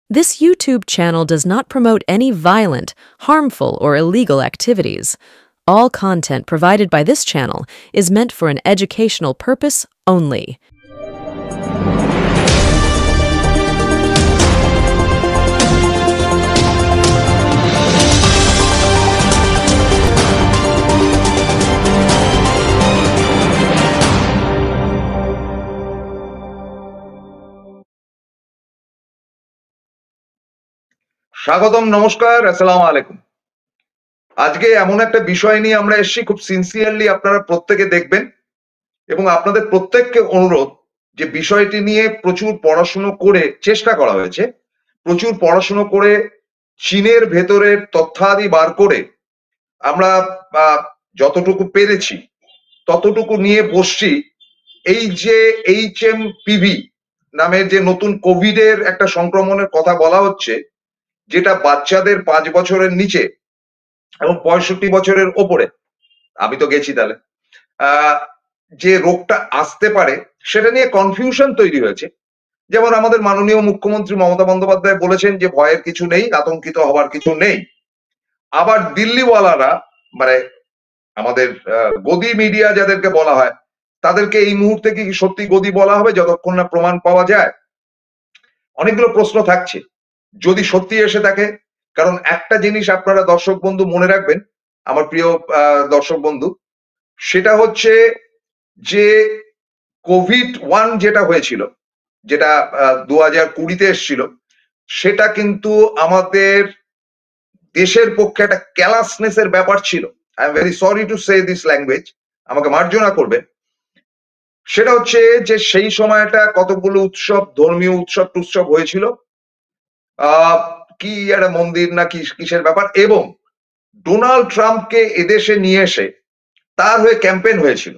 This YouTube channel does not promote any violent, harmful, or illegal activities. All content provided by this channel is meant for an educational purpose only. স্বাগতম, নমস্কার, আসসালামু আলাইকুম। আজকে এমন একটা বিষয় নিয়ে আমরা এসেছি, খুব সিনসিয়ারলি আপনারা প্রত্যেকে দেখবেন এবং আপনাদের প্রত্যেককে অনুরোধ যে বিষয়টি নিয়ে প্রচুর পড়াশুনো করে চেষ্টা করা হয়েছে, প্রচুর পড়াশুনো করে চীনের ভেতরের তথ্যাদি বার করে আমরা যতটুকু পেরেছি ততটুকু নিয়ে বসছি। এই যে HMPV নামের যে নতুন কোভিডের একটা সংক্রমণের কথা বলা হচ্ছে, যেটা বাচ্চাদের 5 বছরের নিচে এবং 65 বছরের ওপরে, আমি তো গেছি তাহলে, যে রোগটা আসতে পারে সেটা নিয়ে কনফিউশন তৈরি হয়েছে। যেমন আমাদের মাননীয় মুখ্যমন্ত্রী মমতা বন্দ্যোপাধ্যায় বলেছেন যে ভয়ের কিছু নেই, আতঙ্কিত হবার কিছু নেই। আবার দিল্লিওয়ালারা, মানে আমাদের গদি মিডিয়া যাদেরকে বলা হয়, তাদেরকে এই মুহূর্তে কি সত্যি গদি বলা হবে যতক্ষণ না প্রমাণ পাওয়া যায়? অনেকগুলো প্রশ্ন থাকছে যদি সত্যি এসে থাকে। কারণ একটা জিনিস আপনারা দর্শক বন্ধু মনে রাখবেন, আমার প্রিয় দর্শক বন্ধু, সেটা হচ্ছে যে COVID-1 যেটা হয়েছিল, যেটা 2020-তে এসেছিল, সেটা কিন্তু আমাদের দেশের পক্ষে একটা ক্যালাসনেসের ব্যাপার ছিল। I am very sorry to say this language, আমাকে মার্জনা করবেন। সেটা হচ্ছে যে সেই সময়টা কতগুলো উৎসব, ধর্মীয় উৎসব টুৎসব হয়েছিল, কি একটা মন্দির না কি কিসের ব্যাপার, এবং ডোনাল্ড ট্রাম্পকে এদেশে নিয়ে এসে তার হয়ে ক্যাম্পেইন হয়েছিল।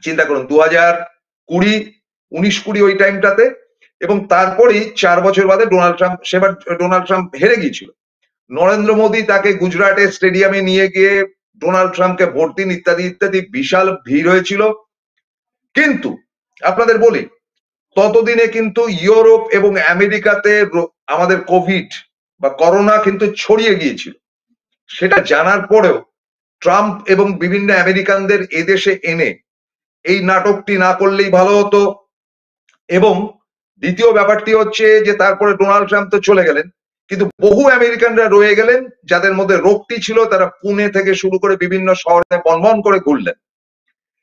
চিন্তা করুন, 2020 ওই টাইমটাতে, এবং তারপরেই 4 বছর বাদে ডোনাল্ড ট্রাম্প হেরে গিয়েছিল। নরেন্দ্র মোদী তাকে গুজরাটের স্টেডিয়ামে নিয়ে গিয়ে ডোনাল্ড ট্রাম্পকে ভোট দিন ইত্যাদি ইত্যাদি, বিশাল ভিড় হয়েছিল। কিন্তু আপনাদের বলি, ততদিনে কিন্তু ইউরোপ এবং আমেরিকাতে আমাদের কোভিড বা করোনা কিন্তু ছড়িয়ে গিয়েছিল। সেটা জানার পরেও ট্রাম্প এবং বিভিন্ন আমেরিকানদের এদেশে এনে এই নাটকটি না করলেই ভালো হতো। এবং দ্বিতীয় ব্যাপারটি হচ্ছে যে তারপরে ডোনাল্ড ট্রাম্প তো চলে গেলেন, কিন্তু বহু আমেরিকানরা রয়ে গেলেন যাদের মধ্যে রোগটি ছিল। তারা পুনে থেকে শুরু করে বিভিন্ন শহরে বনবন করে ঘুরলেন,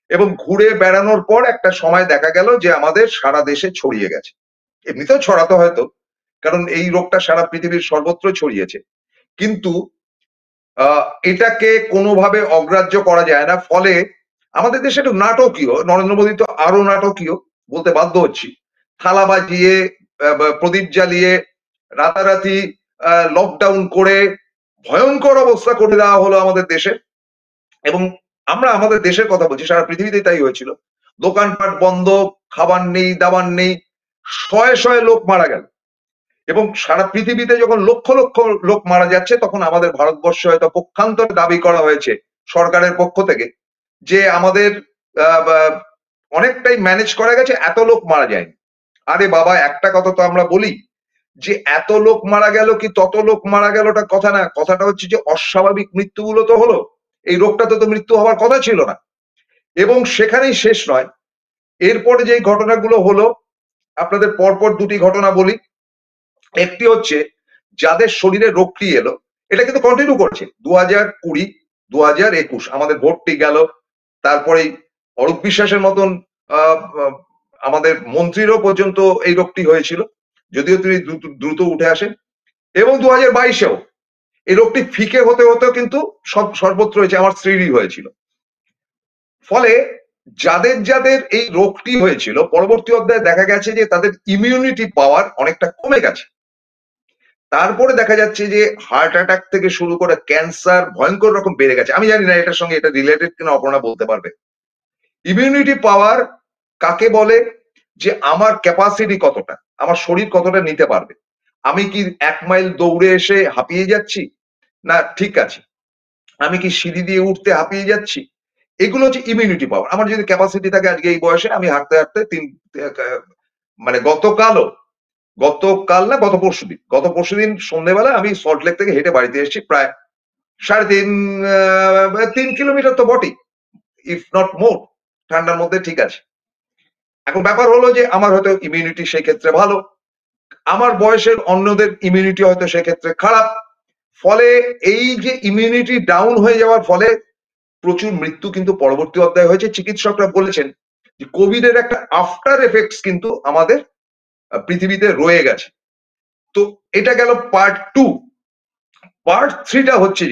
এবং ঘুরে বেড়ানোর পর একটা সময় দেখা গেল যে আমাদের সারা দেশে ছড়িয়ে গেছে। এমনিতেও ছড়াতে হয়তো, কারণ এই রোগটা সারা পৃথিবীর সর্বত্র ছড়িয়েছে, কিন্তু এটাকে কোনোভাবে অগ্রাহ্য করা যায় না। ফলে আমাদের দেশে একটু নাটকীয়, নরেন্দ্র মোদী তো আরো নাটকীয় বলতে বাধ্য হচ্ছি, থালা বাজিয়ে, প্রদীপ জ্বালিয়ে, রাতারাতি লকডাউন করে ভয়ঙ্কর অবস্থা করে দেওয়া হলো আমাদের দেশে। এবং আমরা আমাদের দেশের কথা বলছি, সারা পৃথিবীতেই তাই হয়েছিল। দোকানপাট বন্ধ, খাবার নেই, দাবার নেই, শয়ে শয়ে লোক মারা গেল। এবং সারা পৃথিবীতে যখন লক্ষ লক্ষ লোক মারা যাচ্ছে, তখন আমাদের ভারতবর্ষে হয়তো পক্ষান্তরে দাবি করা হয়েছে সরকারের পক্ষ থেকে যে আমাদের অনেকটাই ম্যানেজ করা গেছে, এত লোক মারা যায়নি। আরে বাবা, একটা কথা তো আমরা বলি যে এত লোক মারা গেল কি তত লোক মারা গেল, ওটা কথা না। কথাটা হচ্ছে যে অস্বাভাবিক মৃত্যুগুলো তো হলো, এই রোগটাতে তো মৃত্যু হওয়ার কথা ছিল না। এবং সেখানেই শেষ নয়, এরপরে যে ঘটনাগুলো হলো, আপনাদের পরপর দুটি ঘটনা বলি। একটি হচ্ছে যাদের শরীরে রোগটি এলো, এটা কিন্তু কন্টিনিউ করছে 2020, 2021, আমাদের ভোটটি গেল, তারপরে অরূপ বিশ্বাসের মতন আমাদের মন্ত্রীরও পর্যন্ত এই রোগটি হয়েছিল, যদিও তিনি দ্রুত উঠে আসেন। এবং 2022-এও এই রোগটি ফিকে হতে হতেও কিন্তু সর্বত্র হয়েছে, আমার স্ত্রীরই হয়েছিল। ফলে যাদের যাদের এই রোগটি হয়েছিল, পরবর্তী অধ্যায়ে দেখা গেছে যে তাদের ইমিউনিটি পাওয়ার অনেকটা কমে গেছে। তারপরে দেখা যাচ্ছে যে হার্ট অ্যাটাক থেকে শুরু করে ক্যান্সার ভয়ঙ্কর রকম বেড়ে গেছে। আমি জানি না এটার সঙ্গে এটা রিলেটেড কিনা, অপর্ণা বলতে পারবে। ইমিউনিটি পাওয়ার কাকে বলে? যে আমার ক্যাপাসিটি কতটা, আমার শরীর কতটা নিতে পারবে। আমি কি 1 মাইল দৌড়ে এসে হাঁপিয়ে যাচ্ছি, না ঠিক আছে আমি কি সিঁড়ি দিয়ে উঠতে হাঁপিয়ে যাচ্ছি, এগুলো হচ্ছে ইমিউনিটি পাওয়ার। আমার যদি ক্যাপাসিটি থাকে আজকে এই বয়সে আমি হাঁটতে হাঁটতে মানে গতকাল না গত পরশুদিন সন্ধ্যেবেলা আমি সল্টলেক থেকে হেঁটে বাড়িতে এসেছি, প্রায় 3.5 কিলোমিটার তো বটেই, ইফ নট মোর। ঠান্ডার মধ্যে ঠিক আছে। এখন ব্যাপার হলো যে আমার হয়তো ইমিউনিটি সেই ক্ষেত্রে ভালো, আমার বয়সের অন্যদের ইমিউনিটি হয়তো সেক্ষেত্রে খারাপ। ফলে এই যে ইমিউনিটি ডাউন হয়ে যাওয়ার ফলে প্রচুর মৃত্যু কিন্তু পরবর্তী অধ্যায়ে হয়েছে। চিকিৎসকরা বলেছেন যে কোভিড এর একটা আফটার এফেক্টস কিন্তু আমাদের পৃথিবীতে রয়ে গেছে। তো এটা গেল পার্ট 2। পার্ট 3টা হচ্ছে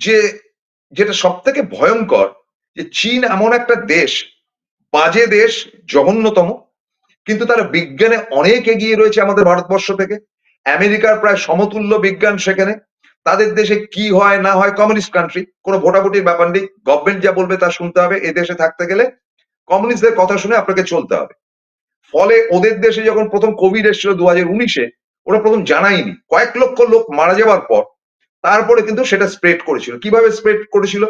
যে যেটা সব থেকে ভয়ঙ্কর, যে চীন এমন একটা দেশ, বাজে দেশ, জঘন্যতম, কিন্তু তারা বিজ্ঞানে অনেক এগিয়ে রয়েছে আমাদের ভারতবর্ষ থেকে। আমেরিকার প্রায় সমতুল্য বিজ্ঞান সেখানে। তাদের দেশে কি হয় না হয়, কমিউনিস্ট কান্ট্রি, কোনো ভোটাভুটির ব্যাপার নেই, গভর্নমেন্ট যা বলবে তা শুনতে হবে। এ দেশে থাকতে গেলে কমিউনিস্টদের কথা শুনে আপনাকে চলতে হবে। ফলে ওদের দেশে যখন প্রথম কোভিড এসেছিল 2019-এ, ওরা প্রথম জানায়নি, কয়েক লক্ষ লোক মারা যাবার পর তারপরে কিন্তু সেটা স্প্রেড করেছিল। কিভাবে স্প্রেড করেছিল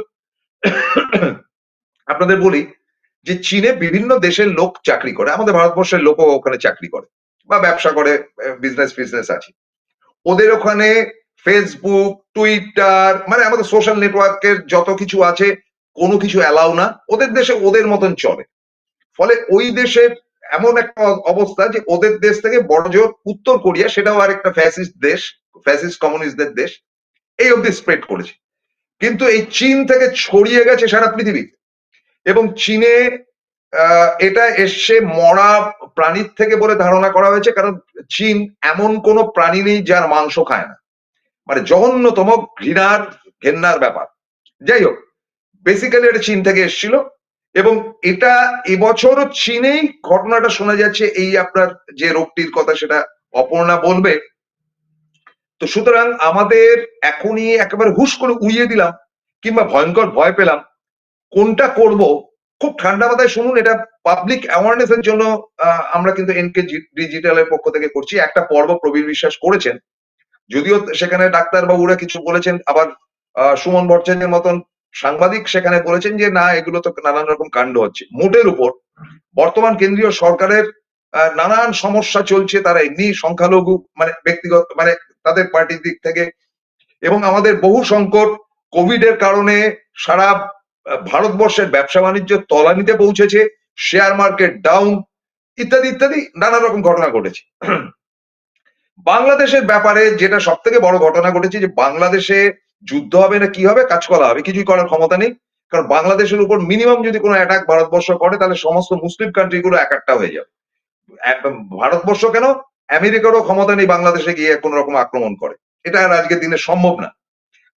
আপনাদের বলি, যে চীনে বিভিন্ন দেশের লোক চাকরি করে, আমাদের ভারতবর্ষের লোকও ওখানে চাকরি করে বা ব্যবসা করে, বিজনেস আছে। ওদের ওখানে ফেসবুক, টুইটার, মানে আমাদের সোশ্যাল নেটওয়ার্কের যত কিছু আছে, কোনো কিছু অ্যালাউ না। ওদের দেশে ওদের মতন চলে। ফলে ওই দেশের এমন একটা অবস্থা যে ওদের দেশ থেকে বড়জোর উত্তর কোরিয়া, সেটাও আরেকটা ফ্যাসিস্ট দেশ, ফ্যাসিস্ট কমিউনিস্টদের দেশ, এই অব্দি স্প্রেড করেছে। কিন্তু এই চীন থেকে ছড়িয়ে গেছে সারা পৃথিবীতে। এবং চীনে এটা এসছে মরা প্রাণীর থেকে বলে ধারণা করা হয়েছে, কারণ চীন এমন কোন প্রাণী নেই যার মাংস খায় না। মানে জঘন্যতম ঘেন্নার ব্যাপার। যাই হোক, বেসিক্যালি এটা চীন থেকে এসেছিল। এবং এটা এবছরও চীনেই ঘটনাটা শোনা যাচ্ছে। এই আপনার যে রোগটির কথা সেটা অপর্ণা বলবে। তো সুতরাং আমাদের এখনই একেবারে হুশ করে উড়িয়ে দিলাম কিংবা ভয়ঙ্কর ভয় পেলাম, কোনটা করব, খুব ঠান্ডা মাথায় শুনুন। এটা পাবলিক অ্যাওয়ারনেস এর জন্য আমরা কিন্তু এনকে ডিজিটালের পক্ষ থেকে করছি। একটা পর্ব প্রবীর বিশ্বাস করেছেন, যদিও সেখানে ডাক্তারবাবুরা কিছু বলেছেন, আবার সুমন ভট্টাচার্যের মতন সাংবাদিক সেখানে বলেছেন যে না, এগুলো তো নানান রকম কাণ্ড হচ্ছে। মোটের উপর বর্তমান কেন্দ্রীয় সরকারের নানান সমস্যা চলছে, তারা এমনি সংখ্যালঘু, মানে ব্যক্তিগত, মানে তাদের পার্টির দিক থেকে, এবং আমাদের বহু সংকট কোভিড এর কারণে সারা ভারতবর্ষের ব্যবসা বাণিজ্য তলানিতে পৌঁছেছে, শেয়ার মার্কেট ডাউন, ইত্যাদি ইত্যাদি নানা রকম ঘটনা ঘটেছে। বাংলাদেশের ব্যাপারে যেটা সব থেকে বড় ঘটনা ঘটেছে, যে বাংলাদেশে যুদ্ধ হবে না কি হবে, কাজ করা হবে, কিছুই করার ক্ষমতা নেই। কারণ বাংলাদেশের উপর মিনিমাম যদি কোনো অ্যাটাক ভারতবর্ষ করে, তাহলে সমস্ত মুসলিম কান্ট্রি গুলো এক একটা হয়ে যাবে। ভারতবর্ষ কেন, আমেরিকারও ক্ষমতা নেই বাংলাদেশে গিয়ে কোন রকম আক্রমণ করে। এটা আর আজকের দিনে সম্ভব না।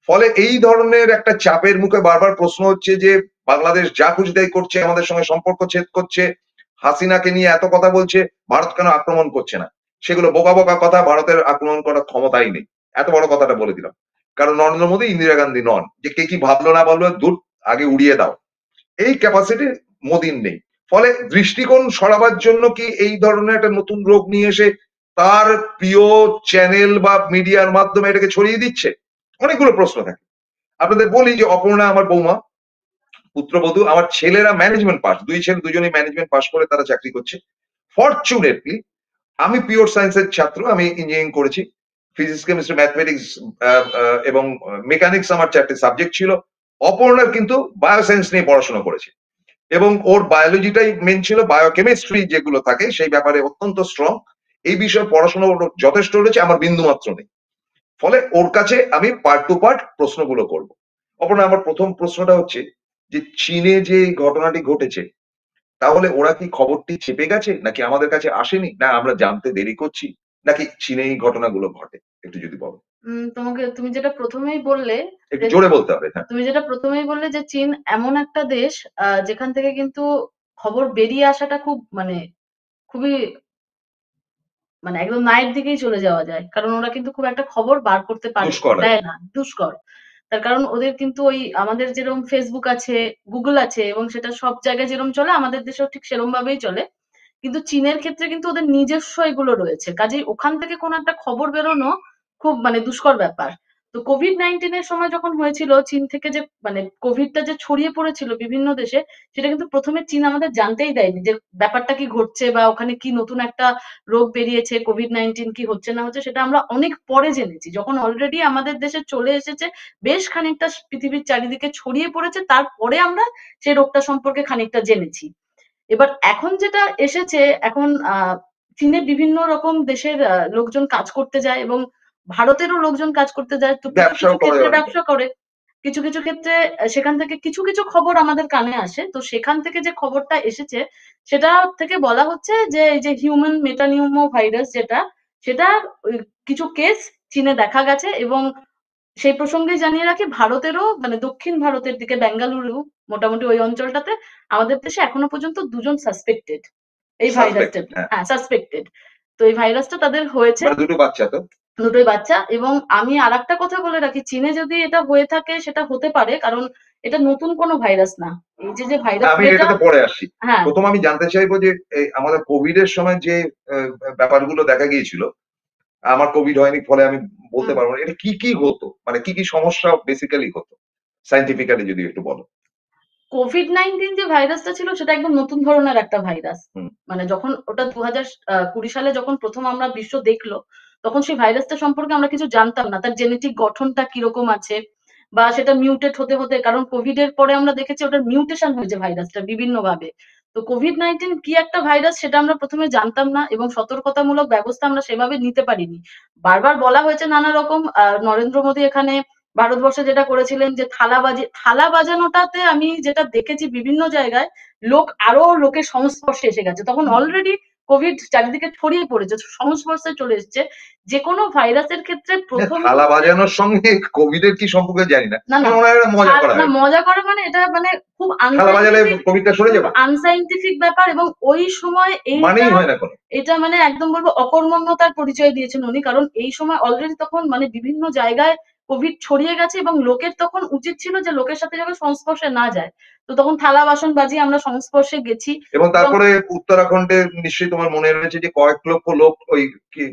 ফলে এই ধরনের একটা চাপের মুখে বারবার প্রশ্ন হচ্ছে যে বাংলাদেশ যা খুশি তাই করছে, আমাদের সঙ্গে সম্পর্ক ছেদ করছে, হাসিনাকে নিয়ে এত কথা বলছে, ভারত কেন আক্রমণ করছে না? সেগুলো বোকা বোকা কথা, ভারতের আক্রমণ করার ক্ষমতাই নেই। এত বড় কথাটা বলে দিলাম। কারণ নরেন্দ্র মোদী ইন্দিরা গান্ধী নন, যে কে কি ভাবলো না ভাবলো দূর, আগে উড়িয়ে দাও, এই ক্যাপাসিটি মোদীর নেই। ফলে দৃষ্টিকোণ সরাবার জন্য কি এই ধরনের একটা নতুন রোগ নিয়ে এসে তার প্রিয় চ্যানেল বা মিডিয়ার মাধ্যমে এটাকে ছড়িয়ে দিচ্ছে? অনেকগুলো প্রশ্ন থাকে। আপনাদের বলি যে অপর্ণা আমার বৌমা, পুত্রবধূ, আমার ছেলেরা ম্যানেজমেন্ট পাস, দুই ছেলে দুজনেই ম্যানেজমেন্ট পাস করে তারা চাকরি করছে। ফরচুনেটলি আমি পিওর সায়েন্সের ছাত্র, আমি ইঞ্জিনিয়ারিং করেছি। ফিজিক্স, কেমিস্ট্রি, ম্যাথমেটিক্স এবং মেকানিক্স আমার 4টে সাবজেক্ট ছিল। অপর্ণার কিন্তু বায়োসায়েন্স নিয়ে পড়াশোনা করেছে, এবং ওর বায়োলজিটাই মেন ছিল। বায়োকেমিস্ট্রি যেগুলো থাকে সেই ব্যাপারে অত্যন্ত স্ট্রং। এই বিষয়ে পড়াশোনা ওর যথেষ্ট রয়েছে, আমার বিন্দু মাত্র নেই। ফলে ওর কাছে আমি পার্ট প্রশ্নগুলো করব। অপর্ণা, আমার প্রথম প্রশ্নটা হচ্ছে যে চীনে যে এই ঘটনাটি ঘটেছে, তাহলে ওরা কি খবরটি চেপে গেছে, নাকি আমাদের কাছে আসেনি, না আমরা জানতে দেরি করছি, নাকি চীনে এই ঘটনাগুলো ঘটে? একটু যদি বলো। তুমি যেটা প্রথমেই বললে, একটু জোরে বলতে হবে। হ্যাঁ, তুমি যেটা প্রথমেই বললে যে চীন এমন একটা দেশ যেখান থেকে কিন্তু খবর বেরিয়ে আসাটা খুব খুবই একদম নায়ের দিকেই চলে যাওয়া যায়। কারণ ওরা কিন্তু খুব একটা খবর বার করতে দুষ্কর। দেয় না, দুষ্কর। তার কারণ ওদের কিন্তু ওই আমাদের যেরকম ফেসবুক আছে, গুগল আছে, এবং সেটা সব জায়গায় যেরকম চলে আমাদের দেশেও ঠিক সেরকম ভাবেই চলে। কিন্তু চীনের ক্ষেত্রে কিন্তু ওদের নিজস্ব এগুলো রয়েছে, কাজেই ওখান থেকে কোনো একটা খবর বেরোনো খুব দুষ্কর ব্যাপার। তো কোভিড-19 এর সময় যখন হয়েছিল, চীন থেকে যে মানে কোভিডটা যে ছড়িয়ে পড়েছিল বিভিন্ন দেশে, সেটা কিন্তু ১ম এ চীন আমাদের জানতেই দেয়নি যে ব্যাপারটা কি ঘটছে বা ওখানে কি নতুন একটা রোগ বেরিয়েছে, কোভিড-19 কি হচ্ছে না হচ্ছে, সেটা আমরা অনেক পরে জেনেছি। যখন অলরেডি আমাদের দেশে চলে এসেছে, বেশ খানিকটা পৃথিবীর চারিদিকে ছড়িয়ে পড়েছে, তারপরে আমরা সেই রোগটা সম্পর্কে খানিকটা জেনেছি। এবার এখন যেটা এসেছে, এখন চীনে বিভিন্ন রকম দেশের লোকজন কাজ করতে যায় এবং ভারতেরও লোকজন কাজ করতে যায়। তো কিছু, কিছু ব্যবসাও করে ক্ষেত্রে অনেকে। ব্যবসা করে। কিছু, কিছু ক্ষেত্রে সেখান থেকে কিছু, কিছু খবর আমাদের কানে আসে। তো সেখান থেকে যে খবরটা এসেছে, সেটা থেকে বলা হচ্ছে যে এই যে হিউম্যান মেটানিউমো ভাইরাস যেটা, সেটা ওই কিছু কেস চীনে দেখা গেছে এবং সেই প্রসঙ্গে জানিয়ে রাখি, ভারতেরও মানে দক্ষিণ ভারতের দিকে বেঙ্গালুরু, মোটামুটি ওই অঞ্চলটাতে আমাদের দেশে এখনো পর্যন্ত ২ জন সাসপেক্টেড এই ভাইরাসটার। সাসপেক্টেড, হ্যাঁ। হ্যাঁ, সাসপেক্টেড। তো এই ভাইরাসটা তাদের হয়েছে, মানে দুটো বাচ্চা তো। দুটোই বাচ্চা। এবং আমি আরেকটা কথা বলে রাখি, চীনে যদি এটা হয়ে থাকে সেটা হতে পারে, কারণ এটা নতুন কোনো ভাইরাস না। এই যে, যে ভাইরাস আমি যেটা, এটাতে পরে আসছি। হ্যাঁ, প্রথম আমি জানতে চাইবো যে এই আমাদের কোভিড এর সময় যে ব্যাপারগুলো দেখা গিয়েছিল, আমার কোভিড হয়নি ফলে আমি বলতে হুম। পারবো না। এটা কি, কি হতো? মানে কি, কি সমস্যা বেসিক্যালি হতো? সায়েন্টিফিক্যালি যদি একটু বলো। কোভিড-19 যে ভাইরাসটা ছিল সেটা একদম নতুন ধরনের একটা ভাইরাস। হুম। মানে যখন ওটা ২০২০ সালে যখন ১ম আমরা বিশ্ব দেখলো, তখন সেই ভাইরাসটা সম্পর্কে আমরা কিছু জানতাম না। তার জেনেটিক গঠনটা কিরকম আছে বা সেটা মিউটেট হতে, হতে, কারণ কোভিড এর পরে আমরা দেখেছি ওটার মিউটেশন হয়েছে ভাইরাসটা বিভিন্নভাবে। তো কোভিড-19 কি একটা ভাইরাস সেটা আমরা ১ম এ জানতাম না এবং সতর্কতামূলক ব্যবস্থা আমরা সেভাবে নিতে পারিনি। বারবার বলা হয়েছে নানা রকম, নরেন্দ্র মোদী এখানে ভারতবর্ষে যেটা করেছিলেন যে থালা বাজানোটাতে আমি যেটা দেখেছি বিভিন্ন জায়গায়, আরো লোকের সংস্পর্শে এসে গেছে। তখন অলরেডি কোভিড চারিদিকে ছড়িয়ে পড়েছে, সংস্পর্শে চলে এসছে। যেকোনো ভাইরাসের ক্ষেত্রে প্রথমে থালা হচ্ছে, বাজানোর সঙ্গে কোভিড এর কি সম্পর্ক জানি না। না, না, আমার মনে হয় এটা মজা করা না, হয়। মজা করা মানে এটা মানে খুব থালা বাজালে আনসাইন্টিফিক, কোভিডটা সরে যাবে? ব্যাপার। এবং ওই সময় মানেই হয় না কোনো। এটা মানে একদম বলবো অকর্মণ্যতার পরিচয় দিয়েছেন উনি। কারণ এই সময় অলরেডি তখন মানে বিভিন্ন জায়গায় কোভিড ছড়িয়ে গেছে এবং লোকের তখন উচিত ছিল যে লোকের সাথে যাতে সংস্পর্শে না যায়। তো তখন থালা বাসন বাজিয়ে আমরা সংস্পর্শে গেছি এবং এবং তারপরে উত্তরাখণ্ডে নিশ্চয়ই তোমার মনে রয়েছে যে কয়েক লক্ষ লোক ওই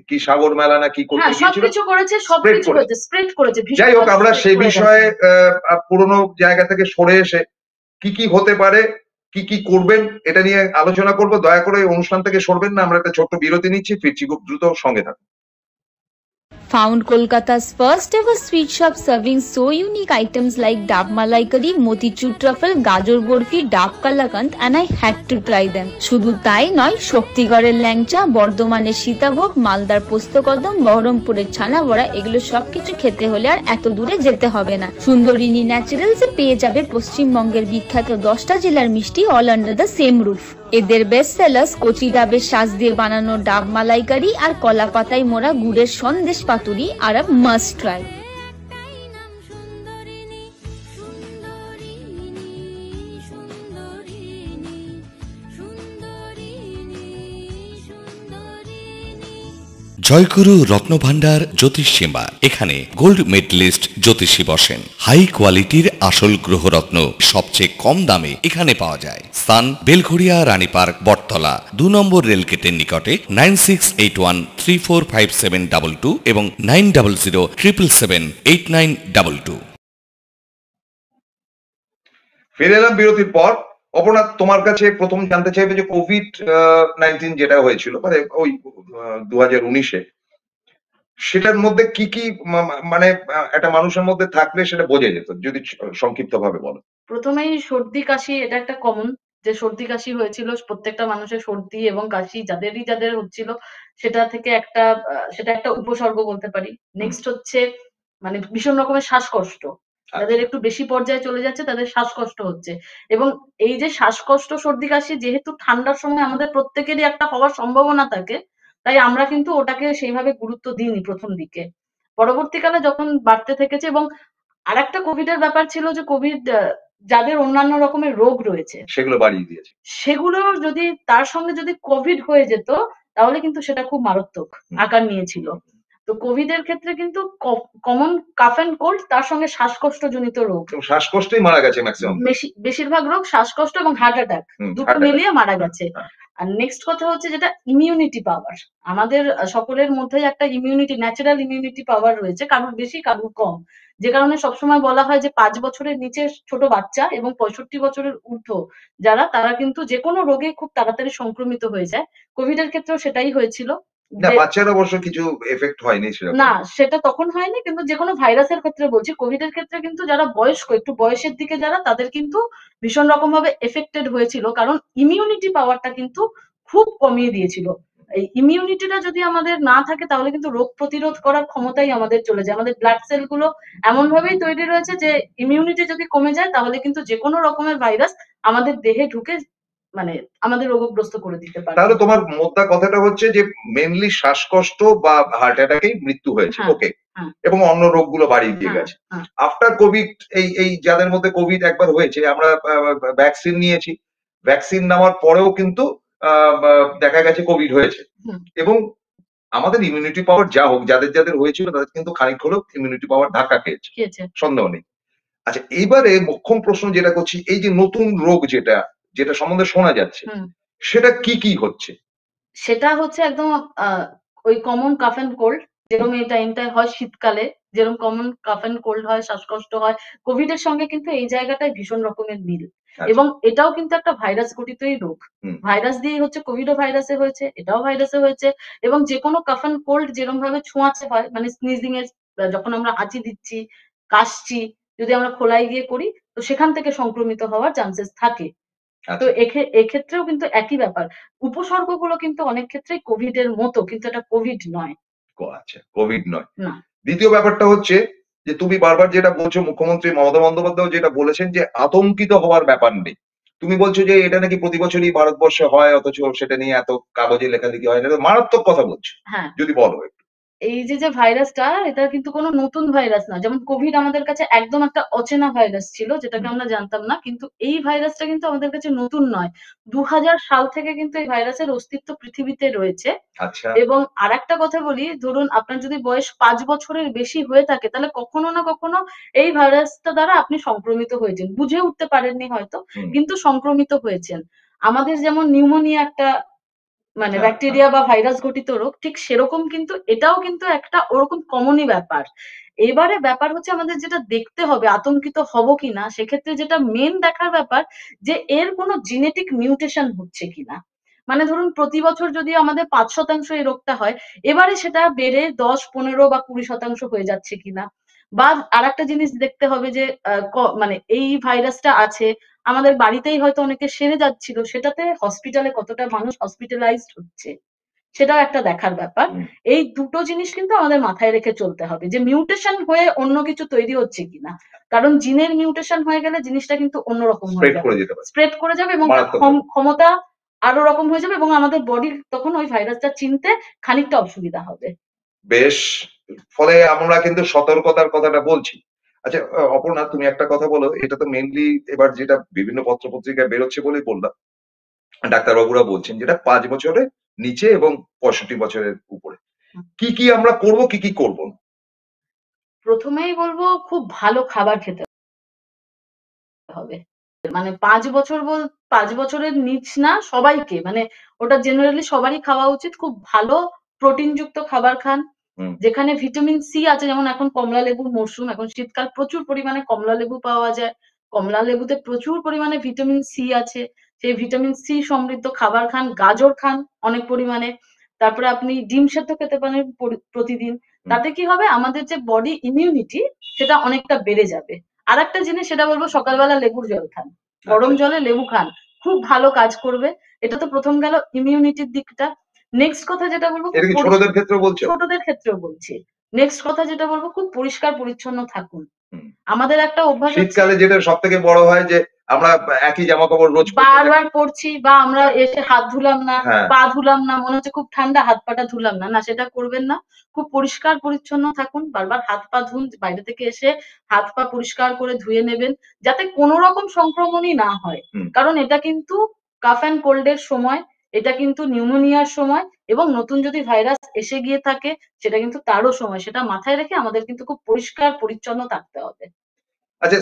কি সাগর মেলা না কি করতে হ্যাঁ, গিয়েছিল, সবকিছু করেছে, স্প্রেড সবকিছু করেছে। হয়েছে, স্প্রেড করেছে, যাই হোক, ভীষণভাবে আমরা স্প্রেড সে করে বিষয়ে গেছে। পুরোনো জায়গা থেকে সরে এসে কি, কি হতে পারে, কি, কি করবেন এটা নিয়ে আলোচনা করব। দয়া করে এই অনুষ্ঠান থেকে সরবেন না। আমরা একটা ছোট্ট বিরতি নিচ্ছি, ফিরছি খুব দ্রুত, সঙ্গে থাকুন। Found Kolkata's first ever sweet shop serving so unique items like Dab Malai Curry, Motichur Truffle, Gajor Borfi, Dab Kalakand, and I had to try them. শুধু তাই নয়, শক্তিগড়ের ল্যাংচা, বর্ধমানের সীতাভোগ, মালদার পোস্তকদম, বহরমপুরের ছানা বড়া, এগুলো সবকিছু খেতে হলে আর এত দূরে যেতে হবে না। সুন্দরিনী ন্যাচারালসে পেয়ে যাবে পশ্চিমবঙ্গের বিখ্যাত 10টা জেলার মিষ্টি all under the same roof. এদের বেস্ট সেলার্স কচি ডাবের শাঁস দিয়ে বানানো ডাব মালাইকারি আর কলা পাতায় মোড়া গুড়ের সন্দেশ পাতুরি আর মাস্ট ট্রাই। জয়গুরু রত্নভান্ডার জ্যোতিষীমা, এখানে গোল্ড মেডেলিস্ট জ্যোতিষী বসেন। হাই কোয়ালিটির আসল গ্রহরত্ন সবচেয়ে কম দামে এখানে পাওয়া যায়। স্থান বেলঘড়িয়া, রানী পার্ক, বটতলা, 2 নম্বর রেলগেটের নিকটে। 9681345722 এবং 9007778922। ফিরে এলাম বিরতির পর। অপর্ণা, তোমার কাছে প্রথম জানতে চাইবে যে কোভিড-19 যেটা হয়েছিল মানে ওই 2019-এ, সেটার মধ্যে কি, কি মানে একটা মানুষের মধ্যে থাকলে সেটা বোঝা যেত, যদি সংক্ষিপ্তভাবে বলো। প্রথমেই সর্দি কাশি, এটা একটা কমন, যে সর্দি কাশি হয়েছিল প্রত্যেকটা মানুষের, সর্দি এবং কাশি যাদের হচ্ছিল, সেটা একটা উপসর্গ বলতে পারি। নেক্সট হচ্ছে মানে ভীষণ রকমের শ্বাসকষ্ট, যাদের একটু বেশি পর্যায়ে চলে যাচ্ছে তাদের শ্বাসকষ্ট হচ্ছে। এবং এই যে শ্বাসকষ্ট, সর্দি কাশি, যেহেতু ঠান্ডার সময় আমাদের প্রত্যেকেরই একটা হওয়ার সম্ভাবনা থাকে, তাই আমরা কিন্তু ওটাকে সেইভাবে গুরুত্ব দিইনি প্রথম দিকে। পরবর্তীকালে যখন বাড়তে থেকেছে এবং আরেকটা কোভিড এর ব্যাপার ছিল যে যাদের অন্যান্য রকমের রোগ রয়েছে সেগুলো বাড়িয়ে দিয়েছে। সেগুলো যদি তার সঙ্গে যদি কোভিড হয়ে যেত, তাহলে কিন্তু সেটা খুব মারাত্মক আকার নিয়েছিল। তো কোভিড এর ক্ষেত্রে কিন্তু কমন কাফ এন্ড কোল্ড, তার সঙ্গে শ্বাসকষ্ট জনিত রোগ, শ্বাসকষ্টেই মারা গেছে ম্যাক্সিমাম। বেশিরভাগ রোগ শ্বাসকষ্ট এবং হার্ট অ্যাটাক, দুটো মিলিয়ে মারা গেছে। আর নেক্সট কথা হচ্ছে যেটা ইমিউনিটি পাওয়ার। আমাদের সকলের মধ্যে একটা ইমিউনিটি, ন্যাচারাল ইমিউনিটি পাওয়ার রয়েছে, কারোর বেশি কারোর কম। যে কারণে সবসময় বলা হয় যে ৫ বছরের নিচে ছোট বাচ্চা এবং ৬৫ বছরের ঊর্ধ্ব যারা, তারা কিন্তু যেকোনো রোগে খুব তাড়াতাড়ি সংক্রমিত হয়ে যায়। কোভিড এর ক্ষেত্রেও সেটাই হয়েছিল। না, যে বাচ্চারা অবশ্য কিছু এফেক্ট হয়নি সেরকম। না, সেটা তখন হয়নি, কিন্তু যেকোনো ভাইরাসের ক্ষেত্রে বলছি। কোভিড এর ক্ষেত্রে কিন্তু যারা বয়স্ক, একটু বয়সের দিকে যারা, তাদের কিন্তু ভীষণ রকমভাবে এফেক্টেড হয়েছিল। কারণ ইমিউনিটি পাওয়ারটা কিন্তু খুব কমিয়ে দিয়েছিল। এই ইমিউনিটিটা যদি আমাদের না থাকে তাহলে কিন্তু রোগ প্রতিরোধ করার ক্ষমতাই আমাদের চলে যায়। আমাদের ব্লাড সেল গুলো এমনভাবেই তৈরি রয়েছে যে ইমিউনিটি যদি কমে যায় তাহলে কিন্তু যেকোনো রকমের ভাইরাস আমাদের দেহে ঢুকে মানে আমাদের রোগগ্রস্ত করে দিতে পারে। তাহলে তোমার মোদ্দা কথাটা হচ্ছে যে মেনলি শ্বাসকষ্ট বা হার্ট অ্যাটাকেই মৃত্যু হয়েছে, হ্যাঁ, ওকে, হ্যাঁ, এবং অন্য রোগগুলো বাড়িয়ে দিয়ে হ্যাঁ, গেছে। হ্যাঁ, আফটার কোভিড, এই এই যাদের মধ্যে কোভিড একবার হয়েছে, আমরা ভ্যাকসিন নিয়েছি, ভ্যাকসিন নেওয়ার পরেও কিন্তু দেখা গেছে কোভিড হয়েছে, হুম, এবং আমাদের ইমিউনিটি পাওয়ার যা হোক, যাদের যাদের হয়েছিল তাদের কিন্তু খানিক হলেও ইমিউনিটি পাওয়ার ধাক্কা খেয়েছে, খেয়েছে। সন্দেহ নেই। আচ্ছা, এইবারে মোক্ষম প্রশ্ন যেটা করছি, এই যে নতুন রোগ যেটা যেটা সম্বন্ধে শোনা যাচ্ছে, হুম। সেটা কি কি হচ্ছে? সেটা হচ্ছে একদম আ ওই কমন কাফ অ্যান্ড কোল্ড, যেরকম এই টাইমটায় হয় শীতকালে, যেরকম কমন কাফ অ্যান্ড কোল্ড হয়, শ্বাসকষ্ট হয়। কোভিড এর সঙ্গে কিন্তু এই জায়গাটায় ভীষণ রকমের মিল। আচ্ছা। এবং এটাও কিন্তু একটা ভাইরাস ঘটিতই রোগ। হুম। ভাইরাস দিয়েই হচ্ছে, কোভিডও ভাইরাসে হয়েছে, এটাও ভাইরাসে হয়েছে। এবং যেকোনো কাফ অ্যান্ড কোল্ড যেরমভাবে ছোঁয়াচে হয়, মানে স্নিজিং এর যখন আমরা হাঁচি দিচ্ছি, কাশছি, যদি আমরা খোলায় গিয়ে করি, তো সেখান থেকে সংক্রমিত হওয়ার চান্সেস থাকে। তো আচ্ছা, এক্ষেত্রেও কিন্তু একই ব্যাপার। উপসর্গগুলো কিন্তু অনেক ক্ষেত্রেই কোভিড এর মতো, কিন্তু এটা কোভিড নয়। আচ্ছা, কোভিড নয়। না। দ্বিতীয় ব্যাপারটা হচ্ছে যে তুমি বারবার যেটা বলছো, মুখ্যমন্ত্রী মমতা বন্দ্যোপাধ্যায় যেটা বলেছেন যে আতঙ্কিত হওয়ার ব্যাপার নেই। তুমি বলছো যে এটা নাকি প্রতি বছরই ভারতবর্ষে হয়, অথচ সেটা নিয়ে এত কাগজে লেখালেখি হয় না। এটা মারাত্মক কথা বলছো। হ্যাঁ। যদি বলো একটু। এই যে ভাইরাসটা, এটা কিন্তু কোনো নতুন ভাইরাস না। যেমন কোভিড আমাদের কাছে একদম একটা অচেনা ভাইরাস ছিল, যেটাকে হুম। আমরা জানতাম না। কিন্তু এই ভাইরাসটা কিন্তু আমাদের কাছে নতুন নয়। ২০০০ সাল থেকে কিন্তু এই ভাইরাসের অস্তিত্ব পৃথিবীতে রয়েছে। আচ্ছা। এবং আরেকটা কথা বলি, ধরুন আপনার যদি বয়স ৫ বছরের বেশি হয়ে থাকে, তাহলে কখনো না কখনো এই ভাইরাসটা দ্বারা আপনি সংক্রমিত হয়েছেন। বুঝে উঠতে পারেননি হয়তো, হুম। কিন্তু সংক্রমিত হয়েছেন। আমাদের যেমন নিউমোনিয়া একটা মানে হ্যাঁ, ব্যাকটেরিয়া বা ভাইরাস ঘটিত রোগ, ঠিক সেরকম কিন্তু এটাও কিন্তু একটা ওরকম কমনই ব্যাপার। এবারে ব্যাপার হচ্ছে আমাদের যেটা দেখতে হবে, আতঙ্কিত হব কিনা, সেক্ষেত্রে যেটা মেইন দেখার ব্যাপার যে এর কোনো জেনেটিক মিউটেশন হচ্ছে কিনা। মানে ধরুন প্রতি বছর যদি আমাদের ৫% এই রোগটা হয়, এবারে সেটা বেড়ে ১০, ১৫ বা ২০% হয়ে যাচ্ছে কিনা। বা আরেকটা জিনিস দেখতে হবে যে মানে এই ভাইরাসটা আছে, আমাদের বাড়িতেই হয়তো অনেকের সেরে যাচ্ছিল, সেটাতে হসপিটালে কতটা মানুষ হসপিটালাইজড হচ্ছে, সেটাও একটা দেখার ব্যাপার। হুম। এই দুটো জিনিস কিন্তু আমাদের মাথায় রেখে চলতে হবে যে মিউটেশন হয়ে অন্য কিছু তৈরি হচ্ছে কিনা। কারণ জিনের মিউটেশন হয়ে গেলে জিনিসটা কিন্তু অন্যরকম হয়ে স্প্রেড যাবে। করে যেতে পারে। স্প্রেড করে যাবে এবং তার মারাত্মক। ক্ষমতা আরো রকম হয়ে যাবে এবং আমাদের বডির তখন ওই ভাইরাসটা চিনতে খানিকটা অসুবিধা হবে। বেশ। ফলে আমরা কিন্তু সতর্কতার কথাটা বলছি। আচ্ছা, অপর্ণা, তুমি একটা কথা বলো। এটা তো মেইনলি এবার যেটা বিভিন্ন পত্র-পত্রিকায় বেরোচ্ছে বলেই বললাম। ডাক্তারবাবুরা বলছেন যেটা ৫ বছরের নিচে এবং ৬৫ বছরের উপরে। হুম। কি, কি আমরা করব, কি, কি করব না? প্রথমেই বলবো খুব ভালো খাবার খেতে হবে। মানে ৫ বছরের নিচ না সবাইকে, মানে ওটা জেনারেলি সবারই খাওয়া উচিত। খুব ভালো প্রোটিনযুক্ত খাবার খান। হুম। যেখানে ভিটামিন সি আছে, যেমন এখন কমলা লেবুর মরশুম, এখন শীতকাল, প্রচুর পরিমাণে কমলা লেবু পাওয়া যায়। কমলা লেবুতে প্রচুর পরিমাণে ভিটামিন সি আছে। সেই ভিটামিন সি সমৃদ্ধ খাবার খান। গাজর খান অনেক পরিমাণে। তারপরে আপনি ডিম সেদ্ধ খেতে পারেন প্রতিদিন। হুম। তাতে কি হবে, আমাদের যে বডি ইমিউনিটি সেটা অনেকটা বেড়ে যাবে। আরেকটা জিনিস সেটা বলব, সকালবেলা লেবুর জল খান। গরম আচ্ছা। জলে লেবু খান। খুব ভালো কাজ করবে। এটা তো ১ম গেল ইমিউনিটির দিকটা। নেক্সট কথা যেটা বলব, খুব এটা কি ছোটদের ক্ষেত্রেও বলছো? ছোটদের ক্ষেত্রেও বলছি। নেক্সট কথা যেটা বলব, খুব পরিষ্কার পরিচ্ছন্ন থাকুন। হুম। আমাদের একটা অভ্যাস আছে, শীতকালে যেটা সবথেকে বড় হয় যে আমরা একই জামাকাপড় রোজ পরতে থাকি। বারবার পড়ছি বা আমরা এসে হাত ধুলাম না, হ্যাঁ। পা ধুলাম না, মনে হচ্ছে খুব ঠান্ডা, হাত পাটা ধুলাম না। না, সেটা করবেন না। খুব পরিষ্কার পরিচ্ছন্ন থাকুন। বারবার হাত পা ধুন। বাইরে থেকে এসে হাত পা পরিষ্কার করে ধুয়ে নেবেন। যাতে কোন রকম সংক্রমণই না হয়। হুম। কারণ এটা কিন্তু কাফ অ্যান্ড কোল্ড এর সময়, এটা কিন্তু নিউমোনিয়ার সময় এবং নতুন যদি ভাইরাস এসে গিয়ে থাকে সেটা কিন্তু তারও সময়। সেটা মাথায় রেখে আমাদের কিন্তু খুব পরিষ্কার পরিচ্ছন্ন থাকতে হবে। আচ্ছা,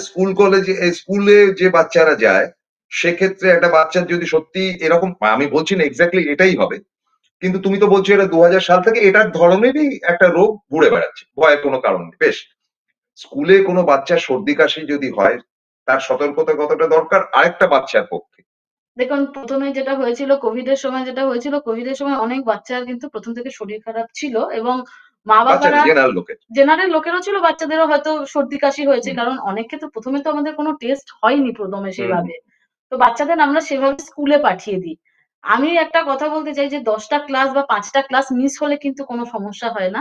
স্কুলে যে বাচ্চারা যায়, সেক্ষেত্রে একটা বাচ্চার যদি সত্যি এরকম, আমি বলছি না এক্স্যাক্টলি এটাই হবে, কিন্তু তুমি তো বলছো এটা 2000 সাল থেকে এটার ধরনেরই একটা রোগ ঘুরে বেড়াচ্ছে, ভয়ের কোনো কারণ নেই। বেশ, স্কুলে কোনো বাচ্চার সর্দি কাশি যদি হয় তার সতর্কতা কতটা দরকার আরেকটা বাচ্চার পক্ষে? দেখুন, প্রথমে যেটা হয়েছিল কোভিডের সময় অনেক বাচ্চার কিন্তু প্রথম থেকে শরীর খারাপ ছিল এবং মা বাচ্চা বাবারা জেনারেল লোকের। জেনারেল লোকেরও ছিল, বাচ্চাদেরও হয়তো সর্দি কাশি হয়েছে, কারণ অনেককে তো প্রথমে তো আমাদের কোনো টেস্ট হয়নি প্রথমে সেভাবে। তো বাচ্চাদের আমরা সেভাবে স্কুলে পাঠিয়ে দিই। আমি একটা কথা বলতে চাই যে 10টা ক্লাস বা 5টা ক্লাস মিস হলে কিন্তু কোনো সমস্যা হয় না।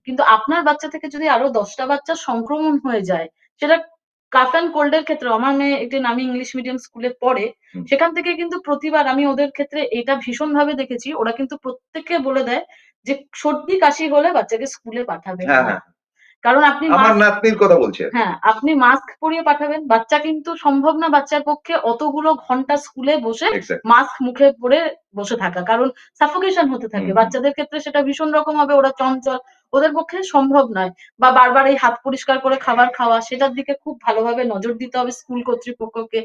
কিন্তু আপনার বাচ্চা থেকে যদি আরো 10টা বাচ্চার সংক্রমণ হয়ে যায়, সেটা কাফ অ্যান্ড কোল্ড এর ক্ষেত্রে, আমার মেয়ে একটি নামি ইংলিশ মিডিয়াম স্কুলে পড়ে। সেখান থেকে কিন্তু প্রতিবার আমি ওদের ক্ষেত্রে এটা ভীষণভাবে দেখেছি, ওরা কিন্তু প্রত্যেককে বলে দেয় যে সর্দি কাশি হলে বাচ্চাকে স্কুলে পাঠাবেন হ্যাঁ, না। হ্যাঁ, কারণ আপনি আমার নাতনির কথা বলছি আর কি। হ্যাঁ, আপনি মাস্ক পরিয়ে পাঠাবেন। বাচ্চা কিন্তু সম্ভব না বাচ্চার পক্ষে অতগুলো ঘন্টা স্কুলে বসে Exactly. মাস্ক মুখে পরে বসে থাকা। কারণ সাফোকেশন হতে থাকে। বাচ্চাদের ক্ষেত্রে সেটা ভীষণ রকম হবে, ওরা চঞ্চল। ওদের পক্ষে সম্ভব নয়। বা বারবার এই হাত পরিষ্কার করে খাবার খাওয়া, সেটার দিকে খুব ভালোভাবে নজর দিতে হবে স্কুল কর্তৃপক্ষকে।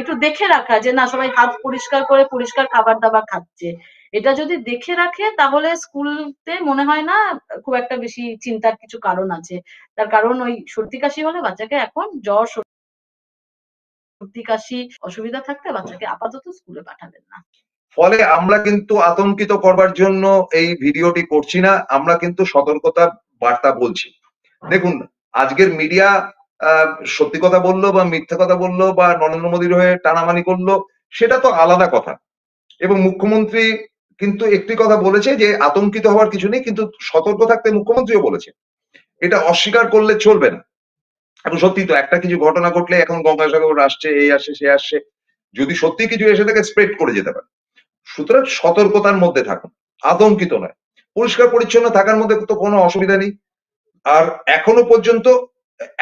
একটু দেখে রাখা যে না, সবাই হাত পরিষ্কার করে পরিষ্কার খাবার-দাবার খাচ্ছে। এটা যদি দেখে রাখে তাহলে স্কুলতে মনে হয় না খুব একটা বেশি চিন্তার কিছু কারণ আছে। তার কারণ ওই সর্দি কাশি হলে বাচ্চাকে এখন জ্বর, সর্দি কাশি অসুবিধা থাকলে বাচ্চাকে আপাতত স্কুলে পাঠাবেন না। ফলে আমরা কিন্তু আতঙ্কিত করবার জন্য এই ভিডিওটি করছি না, আমরা কিন্তু সতর্কতা বার্তা বলছি। দেখুন, আজকের মিডিয়া সত্যি কথা বললো বা মিথ্যা কথা বললো বা নরেন্দ্র মোদীর হয়ে টানামানি করলো, সেটা তো আলাদা কথা। এবং মুখ্যমন্ত্রী কিন্তু একটি কথা বলেছে যে আতঙ্কিত হওয়ার কিছু নেই, কিন্তু সতর্ক থাকতে মুখ্যমন্ত্রীও বলেছে। এটা অস্বীকার করলে চলবে না। এখন সত্যি তো একটা কিছু ঘটনা ঘটলে এখন গঙ্গাসাগর আসছে, এই আসছে, সে আসছে, যদি সত্যি কিছু এসে থাকে স্প্রেড করে যেতে পারে। সুতরাং সতর্কতার মধ্যে থাকুন, আতঙ্কিত নয়। পরিষ্কার পরিচ্ছন্ন থাকার মধ্যে তো কোনো অসুবিধা নেই। আর এখনো পর্যন্ত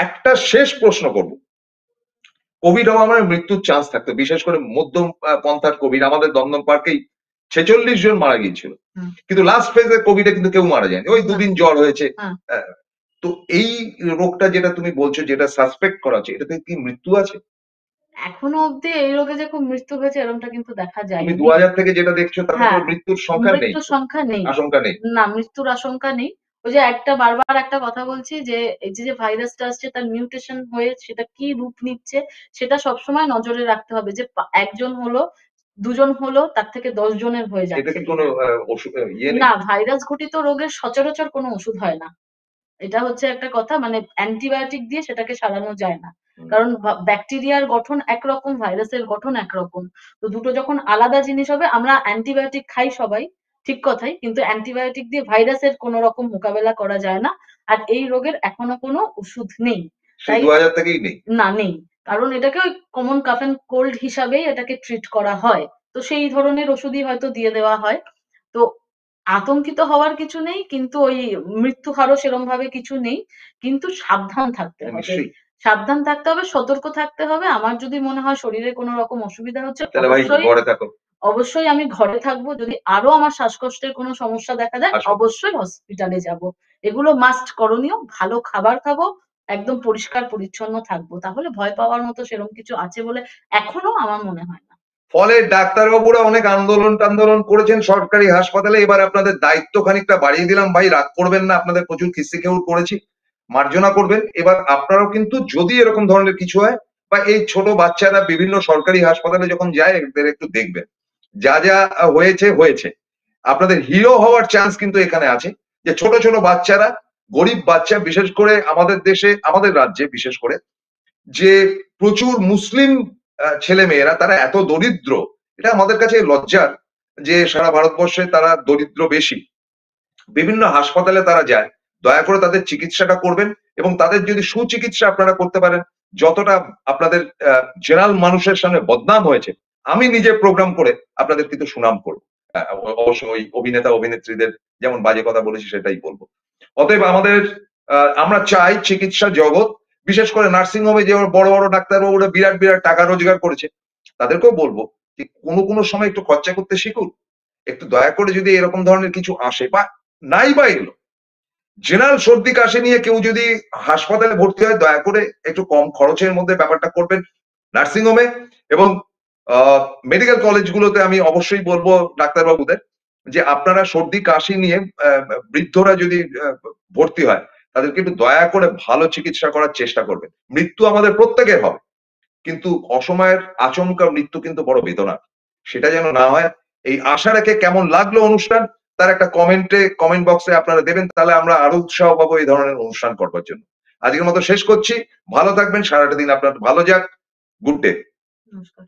একটা শেষ প্রশ্ন করব, কোভিড আমার মৃত্যুর চান্স থাকতো, বিশেষ করে মধ্যম পন্থার কোভিড। আমাদের দমদম পার্কেই 46 জন মারা গিয়েছিল, কিন্তু লাস্ট ফেজে কোভিডে কিন্তু কেউ মারা যায়নি, ওই দুদিন জ্বর হয়েছে। তো এই রোগটা যেটা তুমি বলছো, যেটা সাসপেক্ট করা হচ্ছে, এটাতে কি মৃত্যু আছে? এখনো অব্দি এই রোগে যে খুব মৃত্যু হয়েছে এরকমটা কিন্তু দেখা তুমি যায়নি। 2000 থেকে যেটা দেখছো তাতে হ্যাঁ, তো মৃত্যুর সংখ্যা নেই, মৃত্যুর সংখ্যা নেই। আশঙ্কা নেই। না, মৃত্যুর আশঙ্কা নেই। ওই যে বারবার একটা কথা বলছি যে এই যে ভাইরাসটা আসছে তার মিউটেশন হয়ে সেটা কি রূপ নিচ্ছে সেটা সবসময় নজরে রাখতে হবে যে একজন হলো, দুজন হলো, তার থেকে 10 জনের হয়ে এটা যাচ্ছে কি কোনো কিনা। ওষুধ ইয়ে নেই? না, ভাইরাস ঘটিত রোগের সচরাচর কোনো ওষুধ হয় না। এটা হচ্ছে একটা কথা, মানে অ্যান্টিবায়োটিক দিয়ে সেটাকে সারানো যায় না। কারণ ব্যাকটেরিয়ার গঠন একরকম, ভাইরাসের গঠন একরকম। তো দুটো যখন আলাদা জিনিস হবে, আমরা অ্যান্টিবায়োটিক খাই সবাই, ঠিক কথাই। কিন্তু অ্যান্টিবায়োটিক দিয়ে ভাইরাসের কোন রকম মোকাবেলা করা যায় না। আর এই রোগের এখনো কোনো ওষুধ নেই। সেই তাই 2000 থেকেই নেই। না, নেই। কারণ এটাকে ওই কমন কাফ অ্যান্ড কোল্ড হিসাবেই এটাকে ট্রিট করা হয়। তো সেই ধরনের ওষুধই হয়তো দিয়ে দেওয়া হয়। তো আতঙ্কিত হওয়ার কিছু নেই, কিন্তু ওই মৃত্যু হারও সেরমভাবে কিছু নেই। কিন্তু সাবধান থাকতে হবে। নিশ্চয়ই। সাবধান থাকতে হবে, সতর্ক থাকতে হবে। আমার যদি মনে হয় শরীরে কোন রকম অসুবিধা হচ্ছে, তাহলে ভাই ঘরে থাকো। অবশ্যই আমি ঘরে থাকবো। যদি আরো আমার শ্বাসকষ্টের কোনো সমস্যা দেখা দেয়, আসো। অবশ্যই হসপিটালে যাবো। এগুলো মাস্ট করণীয়। ভালো খাবার খাবো, একদম পরিষ্কার পরিচ্ছন্ন থাকবো। তাহলে ভয় পাওয়ার মতো সেরম কিছু আছে বলে এখনো আমার মনে হয় না। ফলে ডাক্তারবাবুরা অনেক আন্দোলন টান্দোলন করেছেন সরকারি হাসপাতালে। এবার আপনাদের দায়িত্ব খানিকটা বাড়িয়ে দিলাম, ভাই রাগ করবেন না, আপনাদের প্রচুর খিস্তি খেউর করেছি, মার্জনা করবেন। এবার আপনারাও কিন্তু যদি এরকম ধরনের কিছু হয় বা এই ছোট বাচ্চারা বিভিন্ন সরকারি হাসপাতালে যখন যায় এদের একটু দেখবেন, যা যা হয়েছে হয়েছে। আপনাদের হিরো হওয়ার চান্স কিন্তু এখানে আছে, যে ছোট ছোট বাচ্চারা, গরিব বাচ্চা, বিশেষ করে আমাদের দেশে, আমাদের রাজ্যে বিশেষ করে, যে প্রচুর মুসলিম ছেলে মেয়েরা তারা এত দরিদ্র, এটা আমাদের কাছে লজ্জার যে সারা ভারতবর্ষে তারা দরিদ্র বেশি। বিভিন্ন হাসপাতালে তারা যায়, দয়া করে তাদের চিকিৎসাটা করবেন এবং তাদের যদি সুচিকিৎসা আপনারা করতে পারেন, যতটা আপনাদের জেনারেল মানুষের সামনে বদনাম হয়েছে, আমি নিজে প্রোগ্রাম করে আপনাদের কিন্তু সুনাম করবো। অবশ্যই ওই অভিনেতা অভিনেত্রীদের যেমন বাজে কথা বলেছি সেটাই বলবো। অতএব আমাদের আমরা চাই চিকিৎসা জগৎ, বিশেষ করে নার্সিং হোমে যে বড় বড় ডাক্তারবাবুরা বিরাট বিরাট টাকা রোজগার করেছে, তাদেরকেও বলবো যে কোনো সময় একটু খরচা করতে শিখুন। একটু দয়া করে যদি এরকম ধরনের কিছু আসে বা নাই বা এলো, জেনারেল সর্দি কাশি নিয়ে কেউ যদি হাসপাতালে ভর্তি হয়, দয়া করে একটু কম খরচের মধ্যে ব্যাপারটা করবেন নার্সিং হোমে। এবং মেডিকেল কলেজগুলোতে আমি অবশ্যই বলবো ডাক্তারবাবুদের যে আপনারা সর্দি কাশি নিয়ে বৃদ্ধরা যদি ভর্তি হয় তাদেরকে একটু দয়া করে ভালো চিকিৎসা করার চেষ্টা করবেন। মৃত্যু আমাদের প্রত্যেকের হবে, কিন্তু অসময়ের আচমকা মৃত্যু কিন্তু বড় বেদনা, সেটা যেন না হয়। এই আশা রেখে কেমন লাগলো অনুষ্ঠান তার একটা কমেন্ট বক্সে আপনারা দেবেন, তাহলে আমরা আরো উৎসাহ পাবো এই ধরনের অনুষ্ঠান করবার জন্য। আজকের মতো শেষ করছি, ভালো থাকবেন, সারাটা দিন আপনার ভালো যাক, গুড ডে। নমস্কার।